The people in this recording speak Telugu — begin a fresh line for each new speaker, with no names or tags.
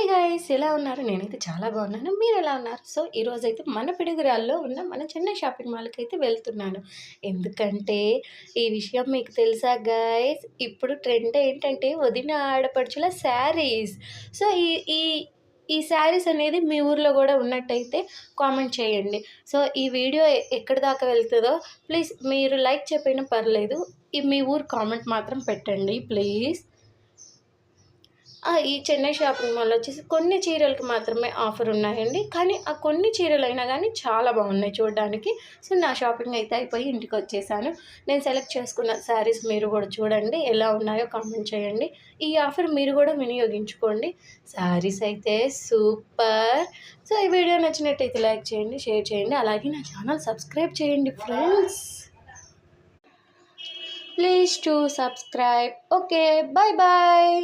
హాయ్ గైస్, ఎలా ఉన్నారు? నేనైతే చాలా బాగున్నాను. మీరు ఎలా ఉన్నారు? సో ఈరోజైతే మన పిడుగురాల్లో ఉన్న మన చెన్నై షాపింగ్ మాల్కి అయితే వెళ్తున్నాను. ఎందుకంటే ఈ విషయం మీకు తెలుసా గైస్, ఇప్పుడు ట్రెండ్ ఏంటంటే వదిన ఆడపడుచుల శారీస్. సో ఈ ఈ ఈ శారీస్ అనేది మీ ఊర్లో కూడా ఉన్నట్టయితే కామెంట్ చేయండి. సో ఈ వీడియో ఎక్కడి దాకా వెళ్తుందో ప్లీజ్ మీరు లైక్ చెప్పినా పర్లేదు, మీ ఊరు కామెంట్ మాత్రం పెట్టండి ప్లీజ్. ఈ చెన్నై షాపింగ్ మాల్ వచ్చేసి కొన్ని చీరలకు మాత్రమే ఆఫర్ ఉన్నాయండి. కానీ ఆ కొన్ని చీరలైనా కానీ చాలా బాగున్నాయి చూడడానికి. సో నా షాపింగ్ అయితే అయిపోయి ఇంటికి వచ్చేసాను. నేను సెలెక్ట్ చేసుకున్న శారీస్ మీరు కూడా చూడండి, ఎలా ఉన్నాయో కామెంట్ చేయండి. ఈ ఆఫర్ మీరు కూడా వినియోగించుకోండి. శారీస్ అయితే సూపర్. సో ఈ వీడియో నచ్చినట్టయితే లైక్ చేయండి, షేర్ చేయండి, అలాగే నా ఛానల్ సబ్స్క్రైబ్ చేయండి friends. Please to subscribe. Okay, bye bye.